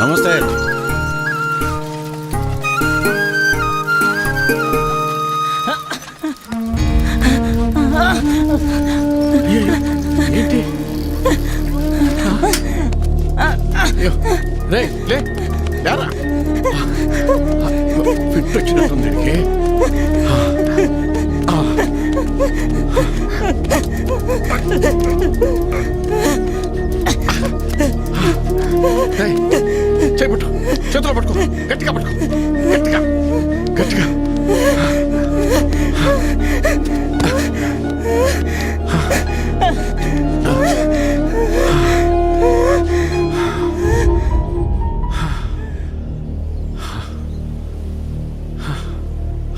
నమస్తే. ఏంటి? రే లే లేరా, ఫిట్ వచ్చినట్టుంది. చేపట్టు, చేతిలో పట్టుకో, గట్టిగా పట్టుకో, గట్టిగా గట్టిగా.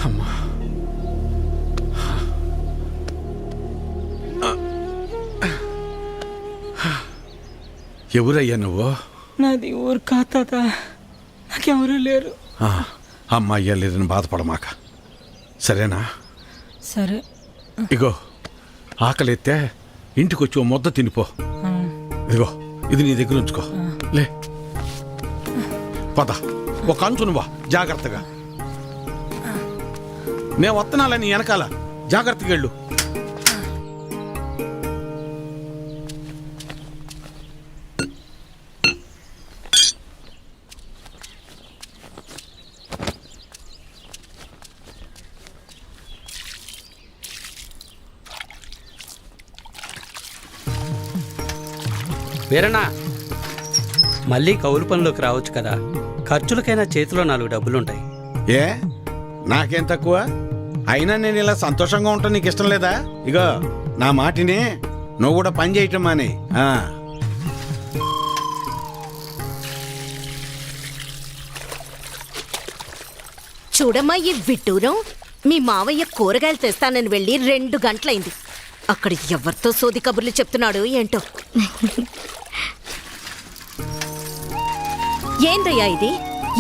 అమ్మా, ఎవరయ్యా నువ్వు? నాది ఊరు కాత, నాకెవరూ లేరు. అమ్మాయ్యా లేదని బాధపడమాక, సరేనా? సరే. ఇగో ఆకలి ఎత్తే ఇంటికి వచ్చి ఓ ముద్ద తినిపో. ఇదిగో ఇది నీ దగ్గర ఉంచుకో. లే పద, ఒక అంచు నువ్వా, జాగ్రత్తగా. నేను వస్తున్నాలని వెనకాల, జాగ్రత్తగా వెళ్ళు. వీరన్నా, మళ్ళీ కౌలు పనిలోకి రావచ్చు కదా, ఖర్చులకైనా చేతిలో 4 డబ్బులుంటాయి. ఏ నాకేం తక్కువ? అయినా నేను ఇలా సంతోషంగా ఉంటాను, నీకు ఇష్టం లేదా? ఇగో నా మాటిని, నువ్వు కూడా పని చేయటం మాని. చూడమ్మా ఈ విడ్డూరం, మీ మావయ్య కూరగాయలు తెస్తానని వెళ్ళి 2 గంటలైంది. అక్కడ ఎవరితో సోది కబుర్లు చెప్తున్నాడు ఏంటో. ఏందయ్యా ఇది?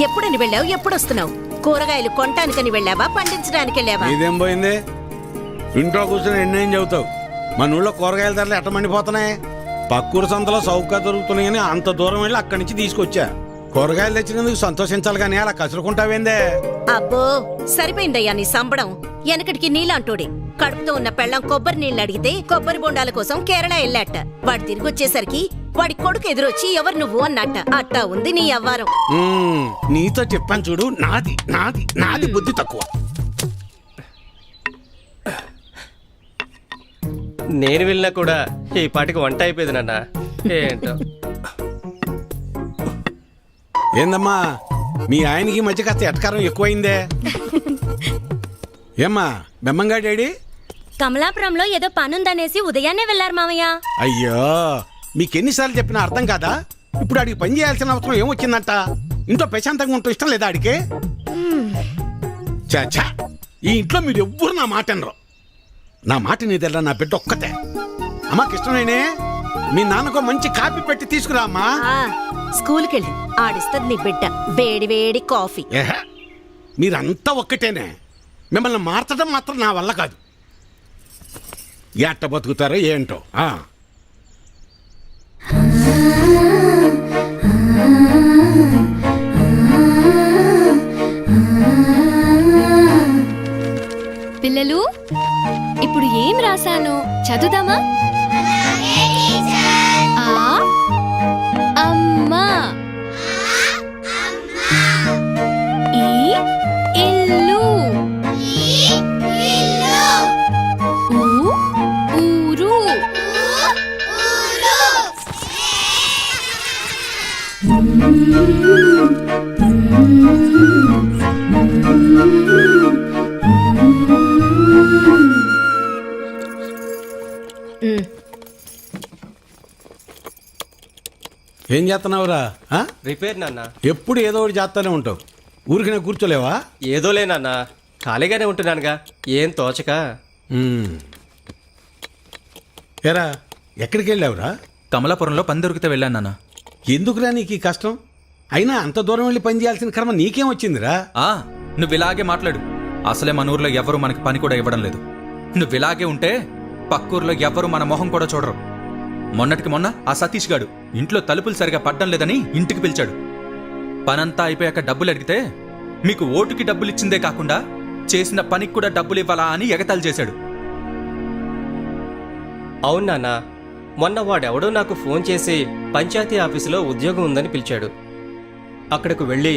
ఎప్పుడని వెళ్ళావు, ఎప్పుడొస్తున్నావు? కూరగాయలు కొనటానికని వెళ్ళావా, పండించడానికి వెళ్ళావా? ఇదేం పోయింది? ఇంట్లో కూర్చొని ఎన్నేం చెబుతావు? మన ఊళ్ళో కూరగాయల ధరలు ఎట్ట మండిపోతున్నాయి. పక్కూరు సంతలో సౌకర్యం దొరుకుతున్నాయని అంత దూరం వెళ్ళి అక్కడి నుంచి తీసుకొచ్చా. కూరగాయలు తెచ్చినందుకు సంతోషించాలి కానీ అలా కసురుకుంటావేందే? అబ్బో సరిపోయిందయ్యా నీ సంబడం. వెనకటికి నీలాంటోడే కడుపుతో ఉన్న పెళ్ళం కొబ్బరి నీళ్ళు అడిగితే కొబ్బరి బొండాల కోసం కేరళ వెళ్ళాట. వాడు తిరిగి వచ్చేసరికి వాడి కొడుకు ఎదురొచ్చి ఎవరు నువ్వు అన్నట్ట. అట్టా ఉంది నీ అవ్వారం. నీతో చెప్పాను చూడు, నాది నాది నాది బుద్ధి తక్కువ. నేను వెళ్ళినా కూడా ఈ పాటికి వంట అయిపోయింది నాన్న. ఏంటో ఏందమ్మా, మీ ఆయనకి మధ్య కాస్త ఎటకారం ఎక్కువైందే. ఏమ్మా బెమ్మంగా డాడీ? కమలాపురంలో ఏదో పనుందనేసి ఉదయాన్నే వెళ్లారు మామయ్య. అయ్యో, మీకెన్నిసార్లు చెప్పినా అర్థం కాదా? ఇప్పుడు ఆడికి పని చేయాల్సిన అవసరం ఏమొచ్చిందంట? ఇంట్లో ప్రశాంతంగా ఉంటూ ఇష్టం లేదా ఆడికి? చాచా, ఈ ఇంట్లో మీరు ఎవ్వరు నా మాట అనరు. నా మాట నీదెల్లా, నా బిడ్డ ఒక్కతే. అమ్మాకి ఇష్టమేనే, మీ నాన్నకు మంచి కాఫీ పెట్టి తీసుకురా అమ్మా. స్కూల్కి వెళ్ళి ఆడిస్తుంది నీ బిడ్డ వేడి వేడి కాఫీ. మీరంతా ఒక్కటేనే, మిమ్మల్ని మార్చడం మాత్రం నా వల్ల కాదు. ఎట్ట బతుకుతారో ఏంటో. పిల్లలు, ఇప్పుడు ఏం రాశాను చదువుదామా? అమ్మా, ఈ ఇల్లు, ఊరు, ఏం చేస్తున్నావురా? రిపేర్ నాన్న. ఎప్పుడు ఏదో ఒకటి చేస్తానే ఉంటావు. ఊరికి నేను కూర్చోలేవా? ఏదోలే నాన్న, ఖాళీగానే ఉంటున్నానుగా, ఏం తోచక. ఏరా ఎక్కడికి వెళ్ళావురా? కమలాపురంలో పని దొరికితే వెళ్ళాను నాన్న. ఎందుకురా నీకు ఈ కష్టం? అయినా అంత దూరం వెళ్ళి పని చేయాల్సిన కర్మ నీకేం వచ్చిందిరా? నువ్వు ఇలాగే మాట్లాడు. అసలే మన ఊర్లో ఎవరు మనకి పని కూడా ఇవ్వడం లేదు. నువ్వు ఇలాగే ఉంటే పక్కూర్లో ఎవరు మన మొహం కూడా చూడరు. మొన్నటికి మొన్న ఆ సతీష్ గాడు ఇంట్లో తలుపులు సరిగా పడ్డం లేదని ఇంటికి పిలిచాడు. పనంతా అయిపోయాక డబ్బులు అడిగితే మీకు ఓటుకి డబ్బులు ఇచ్చిందే కాకుండా చేసిన పనికి కూడా డబ్బులు ఇవ్వాలా అని ఎగతాళి చేశాడు. అవును నాన్న, మొన్న వాడెవడో నాకు ఫోన్ చేసి పంచాయతీ ఆఫీసులో ఉద్యోగం ఉందని పిలిచాడు. అక్కడకు వెళ్ళి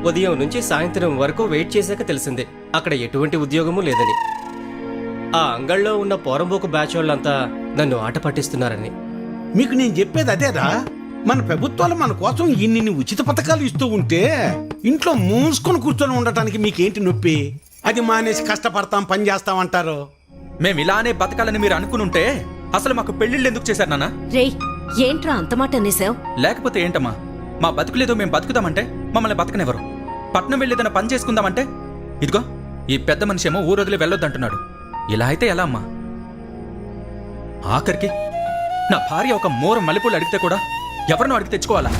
ఉదయం నుంచి సాయంత్రం వరకు వెయిట్ చేశాక తెలిసింది అక్కడ ఎటువంటి ఉద్యోగమూ లేదని. ఆ అంగళ్ళలో ఉన్న పోరంబోకు బ్యాచ్ వాళ్ళంతా నన్ను ఆట పట్టిస్తున్నారని. మీకు నేను చెప్పేది అదేరా. మన ప్రభుత్వాలు మన కోసం ఇన్ని ఉచిత పథకాలు ఇస్తూ ఉంటే ఇంట్లో మూసుకొని కూర్చొని ఉండటానికి మీకేంటి నొప్పి? అది మానేసి కష్టపడతాం, పని చేస్తాం అంటారు. మేము ఇలానే బతకాలని మీరు అనుకునుంటే అసలు మాకు పెళ్లిళ్ళు ఎందుకు చేశారు నాన్న? రేయ్, ఏంట్రా అంత మాట అనేసావు? లేకపోతే ఏంటమ్మా, మా బతుకులేదో మేము బతుకుదామంటే మమ్మల్ని బతకనివ్వరు. పట్నం వెళ్ళేదన్న పని చేసుకుందామంటే ఇదిగో ఈ పెద్ద మనిషి ఏమో ఊరొదిలి వెళ్ళొద్దంటున్నాడు. ఇలా అయితే ఎలా అమ్మా? ఆఖరికి నా భార్య ఒక మోర మల్లెపూలు అడిగితే కూడా ఎవరినో అడిగి తెచ్చుకోవాలా?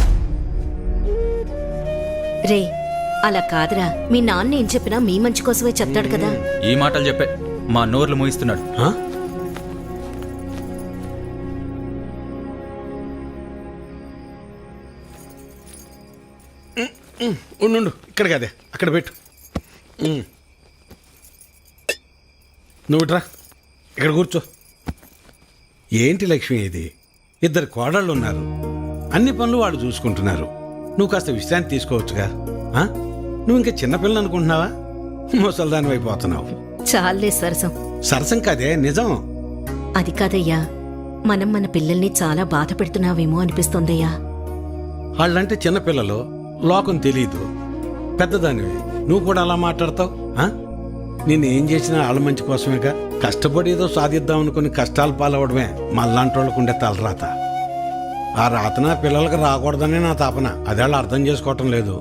రే, అలా కాదురా. మీ నాన్న ఏం చెప్పినా మీ మంచి కోసమే చెప్తాడు కదా. ఈ మాటలు చెప్పే మా నోర్లు మూయిస్తున్నాడు. ఉండు, ఇక్కడ కాదే అక్కడ పెట్టు. నువ్వు ఇట్రా, ఇక్కడ కూర్చో. ఏంటి లక్ష్మి ఇది? ఇద్దరు కోడళ్ళు ఉన్నారు, అన్ని పనులు వాళ్ళు చూసుకుంటున్నారు. నువ్వు కాస్త విశ్రాంతి తీసుకోవచ్చుగా. నువ్వు ఇంకా చిన్నపిల్ల అనుకుంటున్నావా? ముసల్దాని అయిపోతున్నావు. చాలే సరసం. సరసం కాదే, నిజం. అది కాదయ్యా, మనం మన పిల్లల్ని చాలా బాధ పెడుతున్నావేమో అనిపిస్తోందయ్యా. వాళ్ళంటే చిన్నపిల్లలు, లోకం తెలీదు. పెద్దదానివి నువ్వు కూడా అలా మాట్లాడతావు? నేను ఏం చేసినా వాళ్ళ మంచి కోసమేగా. కష్టపడి ఏదో సాధిద్దాం అనుకుని కష్టాలు పాలవడమే మళ్ళాంటి వాళ్ళకు ఉండే తలరాత. ఆ రాతన పిల్లలకు రాకూడదని నా తాపన. అదే వాళ్ళు అర్థం చేసుకోవటం లేదు.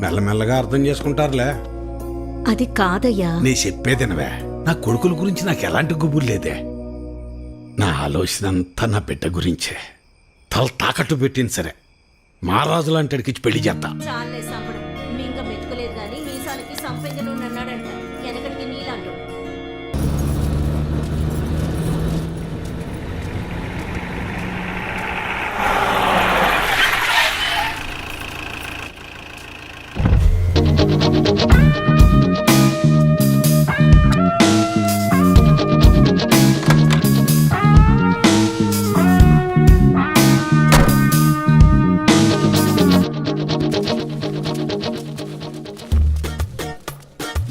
మెల్లమెల్లగా అర్థం చేసుకుంటారులే. అది కాదయ్యా. నీ చెప్పేదినవే. నా కొడుకుల గురించి నాకు ఎలాంటి గుబురు లేదే. నా ఆలోచన అంతా నా బిడ్డ గురించే. తల తాకట్టు పెట్టింది సరే, మహారాజు లాంటి అడిగిచ్చి పెళ్లి చేస్తా. చాలే సంపడం. మింగ మెతుకులేదు గాని మీసాలకి సంపెంగలు అన్నాడంట. వెనకడికి నీలాండు.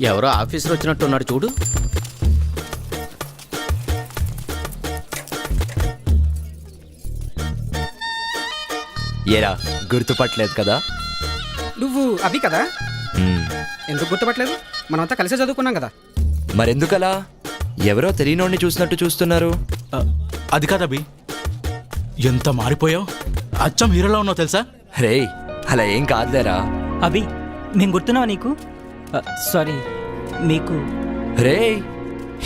ఎవరో ఆఫీసర్ వచ్చినట్టున్నాడు చూడు. ఏరా, గుర్తుపట్టలేదు కదా? నువ్వు అభి కదా? ఎందుకు గుర్తుపట్టలేదు? మనమంతా కలిసే చదువుకున్నాం కదా. మరెందుకలా? ఎవరో తెలియనోడిని చూసినట్టు చూస్తున్నారు. అది కాదభి, ఎంత మారిపోయావు. అచ్చం హీరోలో ఉన్నావు తెలుసా? రే, అలా ఏం కాదులేరా. అభి, మేము గుర్తున్నావా నీకు? సారీ, మీకు. రే,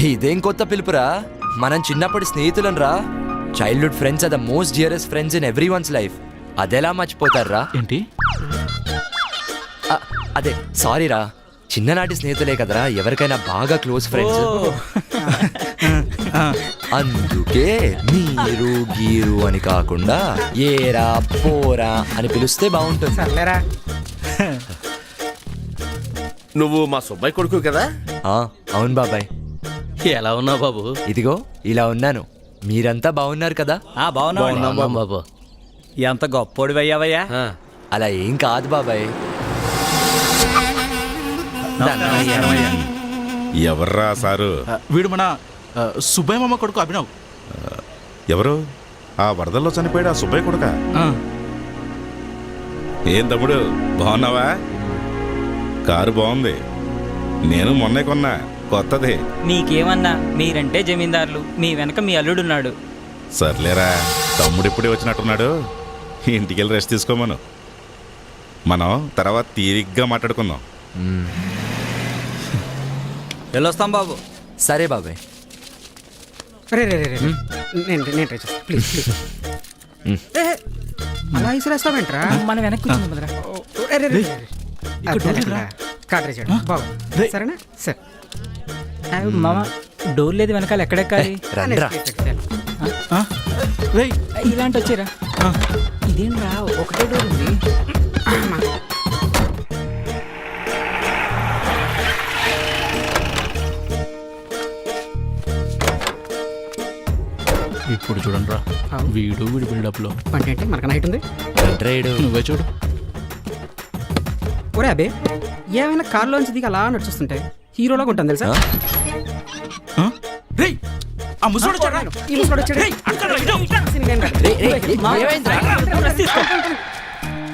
ఇదేం కొత్త పిలుపురా? మనం చిన్నప్పటి స్నేహితులం రా. Childhood friends are the most dearest friends in every one's life. అదెలా మర్చిపోతారా? ఏంటి? అదే సారీ రా, చిన్ననాటి స్నేహితులే కదరా ఎవరికైనా బాగా క్లోజ్ ఫ్రెండ్స్. అందుకే మీరు గీరు అని కాకుండా ఏరా పోరా అని పిలిస్తే బాగుంటుంది. సర్లేరా. నువ్వు మా సుబ్బాయి కొడుకు కదా? అవును బాబాయ్. ఎలా ఉన్నావు బాబు? ఇదిగో ఇలా ఉన్నాను. మీరంతా బాగున్నారు కదా? బాగున్నాం బాబు. ఎంత గొప్పోడు అయ్యావయ్యా. అలా ఏం కాదు బాబాయ్. ఎవర్రా సారు? వీడు మన సుబ్బయ్య మామ కొడుకు అభినవ్. ఎవరు? ఆ వరదల్లో చనిపోయాడు ఆ సుబ్బయ్య కొడుక? ఏం తమ్ముడు, బాగున్నావా? కారు బాగుంది, నేను మొన్నే కొన్నా, కొత్తది. నీకేమన్నా, మీరంటే జమీందారులు, మీ వెనక మీ అల్లుడున్నాడు. సర్లేరా, తమ్ముడు ఇప్పుడే వచ్చినట్టున్నాడు. ఇంటికి వెళ్ళి రెస్ట్ తీసుకోమను. మనం తర్వాత తీరిగ్గా మాట్లాడుకుందాం. వెళ్ళొస్తాం బాబు. సరే బాబాయ్. రే రే రే రే నేను ట్రై చేస్తాను ప్లీజ్ ప్లీజ్. అలా ఇసురేస్తావేంట్రా? మనం వెనక్కి కూర్చుందాం కదరా. రే, రే, రే, రే, రే. అది లేకుండా కార్ ట్రై చేయడం బాగుంది. సరేనా సరే మామ డోర్ లేదు వెనకాల ఎక్కడెక్కాలి? రండ్రా. రేయ్ ఇలాంటి వచ్చారా? ఇదేంట్రా ఒకటే డోర్ ఉంది. ఇప్పుడు చూడండి రా, వీడు వీడి బిల్డప్లో అంటే ఏంటి మనకన్నా హైట్ ఉంది? రండ్రా ఈడు. నువ్వే చూడు. ఒరే అబే ఏమైనా కార్లోంచి దిగి అలా నడుచుస్తుంటే హీరోలాగా ఉంటుంది తెలుసా? ఆ? రేయ్ ఆ ముసలోడు చూడరా. ఈ ముసలోడు వచ్చాడు. రేయ్, అక్కడ రా, ఇటు.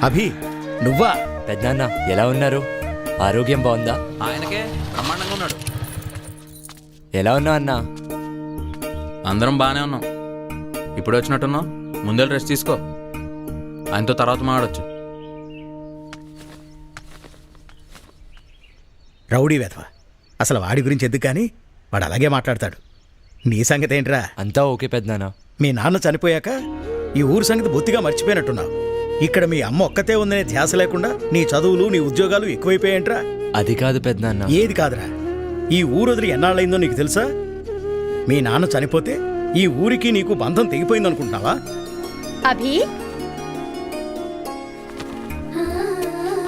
అభి నువ్వా? పెద్దనాన్న ఎలా ఉన్నారు? ఆరోగ్యం బాగుందా? ఆయనకే బ్రహ్మాండంగా ఉన్నాడు. ఎలా ఉన్నావు అన్నా? అందరం బాగానే ఉన్నాం. ఇప్పుడు వచ్చినట్టున్నాం, ముందే రెస్ట్ తీసుకో. ఆయనతో తర్వాత మాట్లాడొచ్చు. రౌడీ వెధవ. అసలు వాడి గురించి ఎందుకు కానీ వాడు అలాగే మాట్లాడతాడు. నీ సంగతి ఏంట్రా? అంతా ఓకే పెద్దనాన్న. మీ నాన్న చనిపోయాక ఈ ఊరు సంగతి బొత్తిగా మర్చిపోయినట్టున్నావు. ఇక్కడ మీ అమ్మ ఒక్కతే ఉందనే ధ్యాస లేకుండా నీ చదువులు నీ ఉద్యోగాలు ఎక్కువైపోయాయంట్రా. అది కాదు పెద్దనాన్న. ఏది కాదురా, ఈ ఊరు వదిలి ఎన్నాళ్ళైందో నీకు తెలుసా? మీ నాన్న చనిపోతే ఈ ఊరికి నీకు బంధం తెగిపోయిందనుకుంటున్నావా? అభి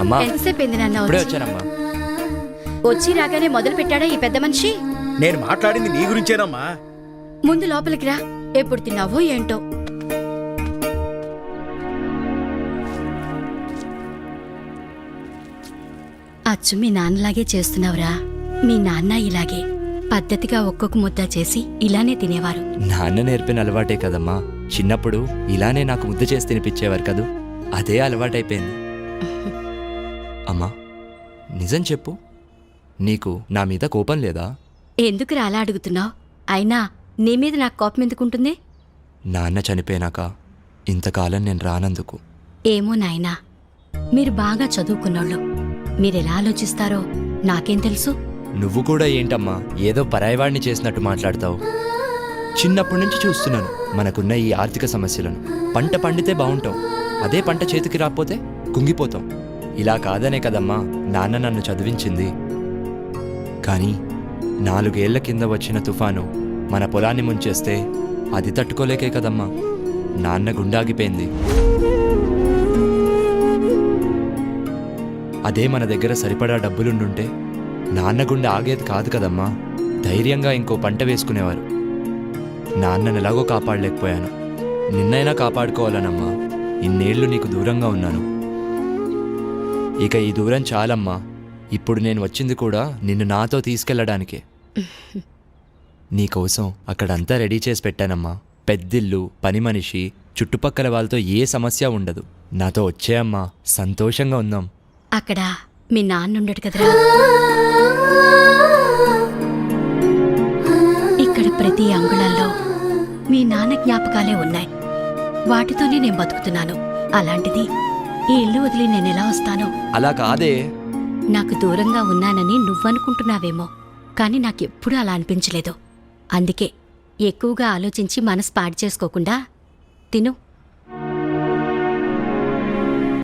అమ్మా ఎంతసేపు అయింది నాన్న ఇప్పుడే వచ్చానమ్మా. వచ్చి రాగానే మొదలు పెట్టాడా ఈ పెద్ద మనిషి? నేను మాట్లాడింది నీ గురించేనమ్మా. ముందు లోపలికి రా. ఎప్పుడు తిన్నావో ఏంటో. అచ్చు మీ నాన్నలాగే చేస్తున్నావురా. మీ నాన్న ఇలాగే పద్ధతిగా ఒక్కొక్క ముద్ద చేసి ఇలానే తినేవారు. నాన్న నేర్పిన అలవాటే కదమ్మా. చిన్నప్పుడు ఇలానే నాకు ముద్ద చేసి తినిపించేవారు కదూ, అదే అలవాటైపోయింది. అమ్మా నిజం చెప్పు, నీకు నా మీద కోపం లేదా? ఎందుకురా అలా అడుగుతున్నావు? అయినా నీ మీద నాకు కోపం ఎందుకుంటుంది? నాన్న చనిపోయినాక ఇంతకాలం నేను రానందుకు. ఏమో నాయనా, మీరు బాగా చదువుకున్నోళ్ళు. మీరెలా ఆలోచిస్తారో నాకేం తెలుసు? నువ్వు కూడా ఏంటమ్మా ఏదో పరాయివాడిని చేసినట్టు మాట్లాడతావు? చిన్నప్పటి నుంచి చూస్తున్నాను మనకున్న ఈ ఆర్థిక సమస్యలను. పంట పండితే బాగుంటాం, అదే పంట చేతికి రాకపోతే కుంగిపోతాం. ఇలా కాదనే కదమ్మా నాన్న నన్ను చదివించింది. కానీ 4 ఏళ్ల కింద వచ్చిన తుఫాను మన పొలాన్ని ముంచేస్తే అది తట్టుకోలేకే కదమ్మా నాన్న గుండాగిపోయింది. అదే మన దగ్గర సరిపడా డబ్బులుండుంటే నాన్న గుండె ఆగేది కాదు కదమ్మా. ధైర్యంగా ఇంకో పంట వేసుకునేవారు. నాన్నను ఎలాగో కాపాడలేకపోయాను, నిన్నైనా కాపాడుకోవాలనమ్మా ఇన్నేళ్లు నీకు దూరంగా ఉన్నాను. ఇక ఈ దూరం చాలమ్మా. ఇప్పుడు నేను వచ్చింది కూడా నిన్ను నాతో తీసుకెళ్లడానికే. నీకోసం అక్కడంతా రెడీ చేసి పెట్టానమ్మా. పెద్దిల్లు, పని మనిషి, చుట్టుపక్కల వాళ్ళతో ఏ సమస్య ఉండదు. నాతో వచ్చేయమ్మా, సంతోషంగా ఉందాం. అక్కడ మీ నాన్నుండడు కదరా. ఇక్కడ ప్రతి అంగుళంలో మీ నాన్న జ్ఞాపకాలే ఉన్నాయి. వాటితోనే నేను బతుకుతున్నాను. అలాంటిది ఈ ఇల్లు వదిలి నేనెలా వస్తాను? అలా కాదే. నాకు దూరంగా ఉన్నానని నువ్వనుకుంటున్నావేమో, కానీ నాకెప్పుడూ అలా అనిపించలేదు. అందుకే ఎక్కువగా ఆలోచించి మనసు పాడు చేసుకోకుండా తిను.